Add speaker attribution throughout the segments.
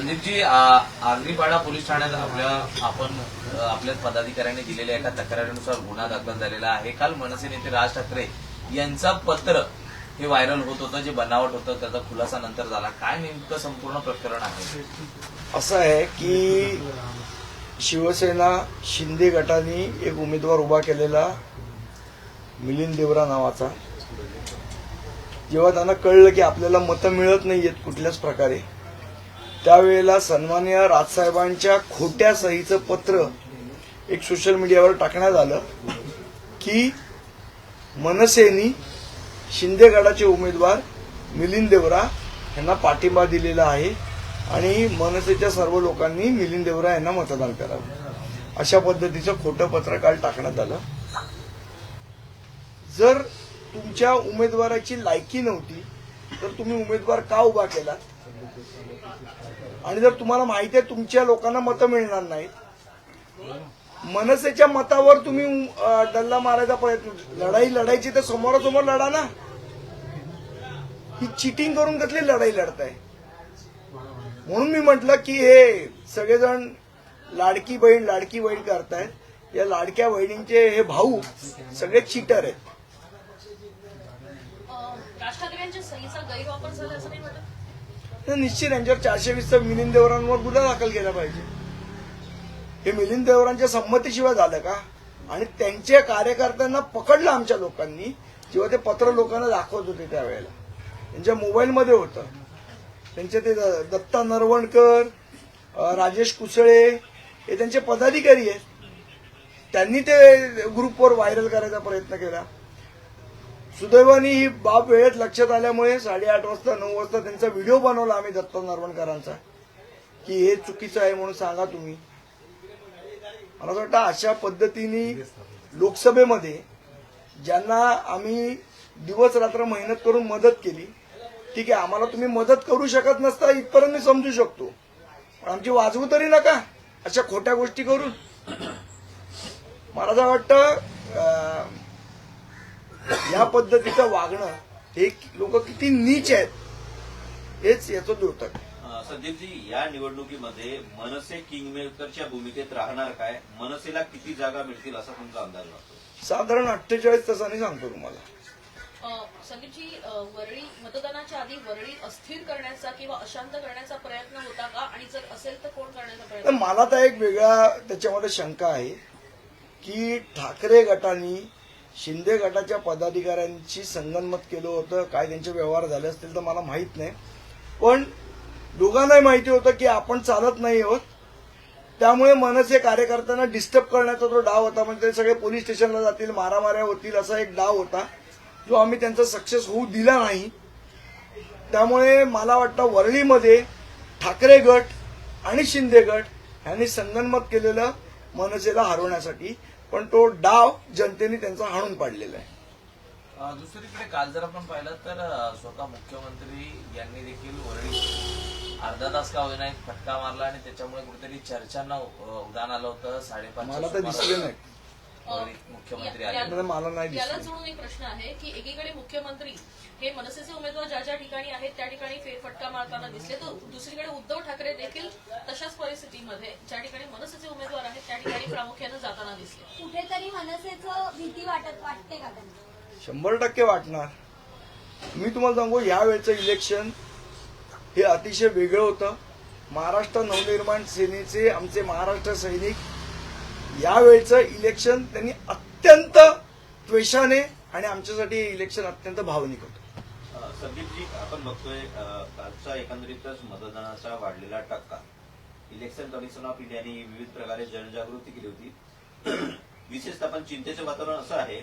Speaker 1: Sandeepji, Agripada police ठाण्यात आपल्या पदाधिकाऱ्यांनी दिलेल्या एका तक्रारीनुसार गुन्हा दाखल झालेला आहे। काल मनसे नेते राज ठाकरे यांचा पत्र हे व्हायरल होत होतं, जे बनावट होतं, त्याचा खुलासा नंतर झाला। काय नेमकं संपूर्ण प्रकरण आहे?
Speaker 2: असं आहे की शिवसेना शिंदे गटाने एक उमेदवार उभा केलेला मिलिंद देवरा नावाचा, जेव्हा त्यांना कळलं की आपल्याला मतं मिळत नाहीयेत कुठल्याच प्रकारे, त्यावेळेला सन्माननीय राजसाहेबांच्या खोट्या सहीचं पत्र एक सोशल मीडियावर टाकण्यात आलं की मनसेनी शिंदे गटाचे उमेदवार मिलिंद देवरा यांना पाठिंबा दिलेला आहे आणि मनसेच्या सर्व लोकांनी मिलिंद देवरा यांना मतदान करावं, अशा पद्धतीचं खोटं पत्र काल टाकण्यात आलं। जर तुमच्या उमेदवाराची लायकी नव्हती तर तुम्ही उमेदवार का उभा केला? आणि जर तुम्हाला माहिती आहे तुमच्या लोकांना मतं मिळणार नाहीत, मनसेच्या मतावर तुम्ही डल्ला मारायचा प्रयत्न, लढाई लढायची तर समोरासमोर लढा ना। ही चिटिंग करून कसली लढाई लढताय? म्हणून मी म्हटलं की हे सगळेजण लाडकी बहीण करतायत। या लाडक्या बहिणींचे हे भाऊ सगळे चीटर आहेत।
Speaker 3: राज ठाकरेंच्या सहीचा गैरवापर झाला असं नाही वाटत?
Speaker 2: निश्चित यांच्यावर 420 मिलिंद देवरांवर गुन्हा दाखल केला पाहिजे। हे मिलिंद देवरांच्या संमतीशिवाय झालं का? आणि त्यांच्या कार्यकर्त्यांना पकडलं आमच्या लोकांनी, जेव्हा ते पत्र लोकांना दाखवत होते त्यावेळेला त्यांच्या मोबाईलमध्ये होतं। त्यांचे ते दत्ता नरवणकर, राजेश कुसळे हे त्यांचे पदाधिकारी आहेत, त्यांनी ते ग्रुपवर व्हायरल करायचा प्रयत्न केला। सुदैवाने ही बाब वेळेत लक्षात आल्यामुळे 8:30 वाजता 9 वाजता त्यांचा व्हिडिओ बनवला आम्ही दत्ता नरवणकरांचा की हे चुकीचं आहे म्हणून सांगा तुम्ही। मला वाटतं अशा पद्धतीने लोकसभेमध्ये ज्यांना आम्ही दिवस रात्र मेहनत करून मदत केली, ठीक आहे, आम्हाला तुम्ही मदत करू शकत नसता इथपर्यंत मी समजू शकतो, पण आमची वाजवू तरी नका अशा खोट्या गोष्टी करून। मला असं वाटतं या पद्धतीचं वागणं, हे लोक किती नीच आहेत हेच याचं द्योतक।
Speaker 4: संदीपजी, या निवडणुकीमध्ये मनसे किंगमेकरच्या भूमिकेत राहणार काय? मनसेला किती जागा मिळतील असा तुमचा अंदाज वाटतो?
Speaker 2: साधारण 48 तासांनी सांगतो तुम्हाला।
Speaker 3: संदीपजी, वरळी मतदानाच्या आधी वरळी अस्थिर करण्याचा किंवा अशांत करण्याचा प्रयत्न होता का? आणि जर असेल तर कोण करण्याचा प्रयत्न?
Speaker 2: मला तर एक वेगळा त्याच्यामध्ये शंका आहे की ठाकरे गटाने शिंदे गटाच्या पदाधिकाऱ्यांची संगनमत केलं होतं, काय त्यांचे व्यवहार झाले असतील तर मला माहित नाही, पण दोघांनाही माहिती होतं की आपण चालत नाही आहोत, त्यामुळे मनसे कार्यकर्त्यांना डिस्टर्ब करण्याचा तो डाव होता। म्हणजे ते सगळे पोलीस स्टेशनला जातील, मारामाऱ्या होतील असा एक डाव होता, जो आम्ही त्यांचा सक्सेस होऊ दिला नाही। त्यामुळे मला वाटतं वरळीमध्ये ठाकरे गट आणि शिंदे गट यांनी संगनमत केलेलं मनसेला हरवण्यासाठी, पण तो डाव जनतेने त्यांचा हाणून पाडलेला आहे।
Speaker 1: दुसरीकडे काल जर आपण पाहिलं तर स्वतः मुख्यमंत्री यांनी देखील वरळी अर्धा तास का होईना एक फटका मारला आणि त्याच्यामुळे कुठेतरी चर्चांना उदान आलं होतं। 5:30
Speaker 2: मला तर दिसले नाही
Speaker 1: मुख्यमंत्री आले,
Speaker 2: मला नाही
Speaker 3: याला
Speaker 2: दिसलं।
Speaker 3: जोडून एक प्रश्न आहे की एकीकडे मुख्यमंत्री हे मनसेचे उमेदवार ज्या ज्या ठिकाणी आहेत त्या ठिकाणी फेरफटका मारताना दिसले, तर दुसरीकडे उद्धव ठाकरे देखील तशाच परिस्थितीमध्ये ज्या ठिकाणी मनसेचे उमेदवार आहेत त्या ठिकाणी प्रामुख्याने जाताना दिसले।
Speaker 5: कुठेतरी मनसेचं भीती वाटते का त्यांना?
Speaker 2: 100% वाटणार। मी तुम्हाला सांगू, यावेळेचं इलेक्शन हे अतिशय वेगळं होतं। महाराष्ट्र नवनिर्माण सेनेचे आमचे महाराष्ट्र सैनिक यावेळेचं इलेक्शन त्यांनी अत्यंत त्वेषाने, आणि आमच्यासाठी हे इलेक्शन अत्यंत भावनिक होतं।
Speaker 4: संदीपजी, आपण बघतोय कालचा एकंदरीतच मतदानाचा वाढलेला टक्का, इलेक्शन कमिशन ऑफ इंडियाने विविध प्रकारे जनजागृती केली होती। विशेषतः पण चिंतेचं वातावरण असं आहे,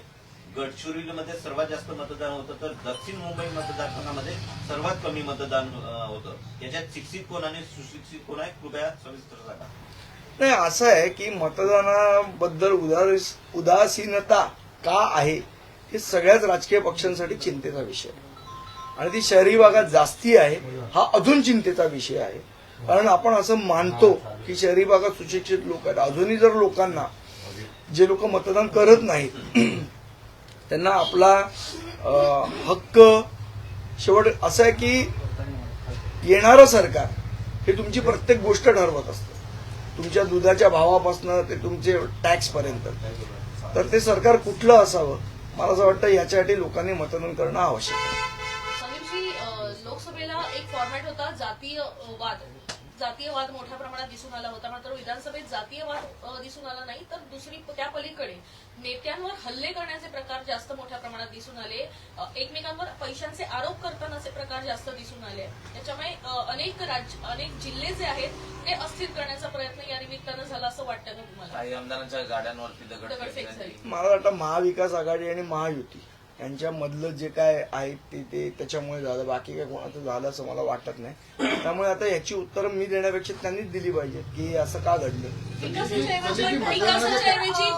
Speaker 4: गडचिरोलीमध्ये सर्वात जास्त मतदान होतं तर दक्षिण मुंबई मतदारसंघामध्ये सर्वात कमी मतदान होतं। याच्यात शिक्षित कोण आणि सुशिक्षित कोण आहे? कृपया सविस्तर सांगा।
Speaker 2: नाही, असं आहे की मतदानाबद्दल उदासीनता का आहे हे सगळ्याच राजकीय पक्षांसाठी चिंतेचा विषय आहे, आणि ती शहरी भागात जास्ती आहे हा अजून चिंतेचा विषय आहे। कारण आपण असं मानतो की शहरी भागात सुशिक्षित लोक आहेत, अजूनही जर लोकांना, जे लोक मतदान करत नाहीत त्यांना आपला हक्क, शेवट असं आहे की येणारं सरकार हे तुमची प्रत्येक गोष्ट ठरवत असतं. तुमच्या दुधाच्या भावापासून ते तुमचे टॅक्स पर्यंत. तर ते सरकार कुठलं असावं, मला असं वाटतं याच्यासाठी लोकांनी मतदान करणं आवश्यक आहे.
Speaker 3: समीरजी, लोकसभेला एक फॉर्मॅट होता जातीयवाद मोठ्या प्रमाणात दिसून आला होता, मात्र विधानसभेत जातीयवाद दिसून आला नाही, तर दुसरी त्या पलीकडे नेत्यांवर हल्ले करण्याचे प्रकार जास्त मोठ्या प्रमाणात दिसून आले. एकमेकांवर पैशांचे आरोप करतानाचे प्रकार जास्त दिसून आले. त्याच्यामुळे अनेक जिल्हे जे आहेत ते अस्थिर करण्याचा प्रयत्न या निमित्तानं झाला असं वाटतं का तुम्हाला?
Speaker 1: काही आमदारांच्या गाड्यांवरती
Speaker 3: दगडफेक झाली.
Speaker 2: मला वाटतं महाविकास आघाडी आणि महायुती यांच्यामधलं जे काय आहे ते त्याच्यामुळे झालं, बाकी काय कोणाचं झालं असं मला वाटत नाही. त्यामुळे आता याची उत्तरं मी देण्यापेक्षा त्यांनीच दिली पाहिजेत की असं का घडलं.
Speaker 3: विकासाच्या ऐवजी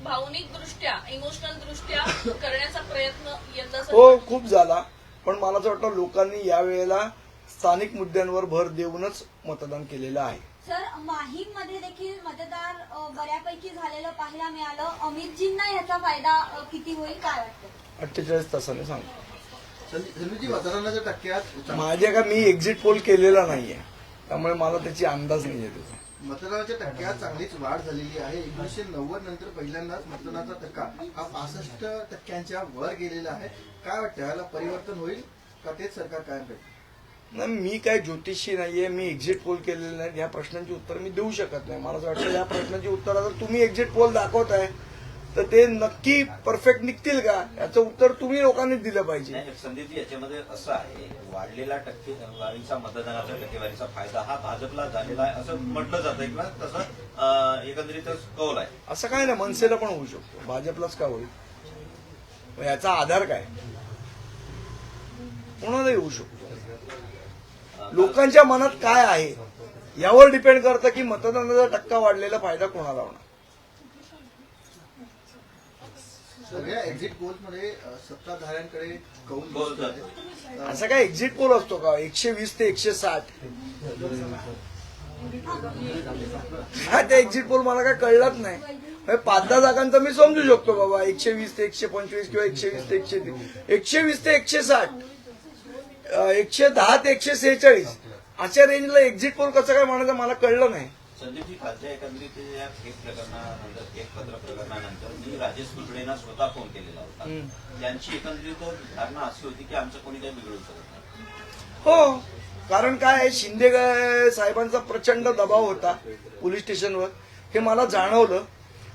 Speaker 3: भावनिक दृष्ट्या, इमोशनल दृष्ट्या करण्याचा प्रयत्न यंदा
Speaker 2: हो खूप झाला, पण मला असं वाटतं लोकांनी यावेळेला स्थानिक मुद्द्यांवर भर देऊनच मतदान केलेलं आहे.
Speaker 5: सर, माहीममध्ये देखील मतदार बऱ्यापैकी झालेलं पाहायला मिळालं. अमितजींना याचा फायदा किती होईल काय वाटतं?
Speaker 2: 48 तासाने सांगतो.
Speaker 6: संदीपजी, मतदानाच्या टक्क्यात
Speaker 2: माझ्या का मी एक्झिट पोल केलेला नाहीये, त्यामुळे मला त्याची अंदाज नाहीये त्याचा.
Speaker 6: मतदानाच्या टक्क्यात चांगलीच वाढ झालेली आहे. 1990 नंतर पहिल्यांदाच मतदानाचा टक्का हा 65% वर गेलेला आहे. काय वाटतं, याला परिवर्तन होईल का तेच सरकार कायम राहील?
Speaker 2: नाही, मी काय ज्योतिषी नाहीये, मी एक्झिट पोल केलेलं नाही. या प्रश्नांची उत्तर मी देऊ शकत नाही. मला असं वाटतं या प्रश्नाची उत्तर जर तुम्ही एक्झिट पोल दाखवताय तर ते नक्की परफेक्ट निघतील का, याचं उत्तर तुम्ही लोकांनीच दिलं पाहिजे.
Speaker 4: नाही, संदीपजी, याच्यामध्ये असं आहे, वाढलेला टक्केवारीचा मतदानाचा टक्केवारीचा फायदा हा भाजपला झालेला आहे असं म्हटलं जातं किंवा तसं एकंदरीतच कौल आहे.
Speaker 2: असं काय नाही, मनसेला पण होऊ शकतो, भाजपलाच का होईल, मग याचा आधार काय, कोणालाही होऊ शकतो. लोकांच्या मनात काय आहे यावर डिपेंड करतं की मतदानाचा टक्का वाढलेला फायदा कोणाला होणार.
Speaker 6: सगळ्या एक्झिट पोल्समध्ये सत्ताधाऱ्यांकडे कौल आहे.
Speaker 2: असं काय एक्झिट पोल असतो का 120 ते 160? हा, ते एक्झिट पोल मला काय कळलंच नाही. 5-10 जागांचा मी समजू शकतो बाबा, 120 ते 125 किंवा 120 ते 130, 120 ते 160, 110 ते 146 अशा रेंजला एक्झिट पोल कसं काय म्हणायचं मला कळलं नाही.
Speaker 4: संदीपजी, कालच्या एकंदरीत या एक प्रकरणानंतर, एक पत्र प्रकरणानंतर मी राजेश कुलकर्णींना स्वतः फोन केलेला होता. त्यांची एकंदरीत धारणा अशी होती की आमचं कोणी काही बिघडू शकत नाही.
Speaker 2: हो, कारण काय आहे, शिंदे साहेबांचा प्रचंड दबाव होता पोलीस स्टेशनवर, हे मला जाणवलं.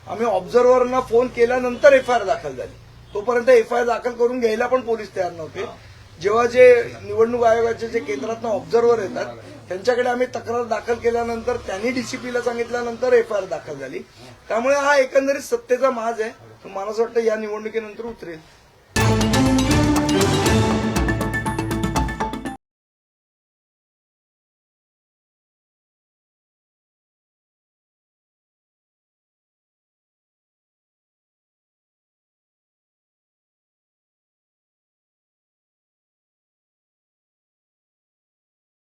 Speaker 2: आम्ही ऑब्झर्व्हरना फोन केल्यानंतर एफआयआर दाखल झाली. तोपर्यंत एफआयआर दाखल करून घ्यायला पण पोलीस तयार नव्हते. जेव्हा जे निवडणूक आयोगाचे जे केंद्रातनं ऑब्झर्व्हर येतात त्यांच्याकडे आम्ही तक्रार दाखल केल्यानंतर त्यांनी डीसीपीला सांगितल्यानंतर एफआयआर दाखल झाली. त्यामुळे हा एकंदरीत सत्तेचा माज आहे, मला असं वाटतं या निवडणुकीनंतर उतरेल.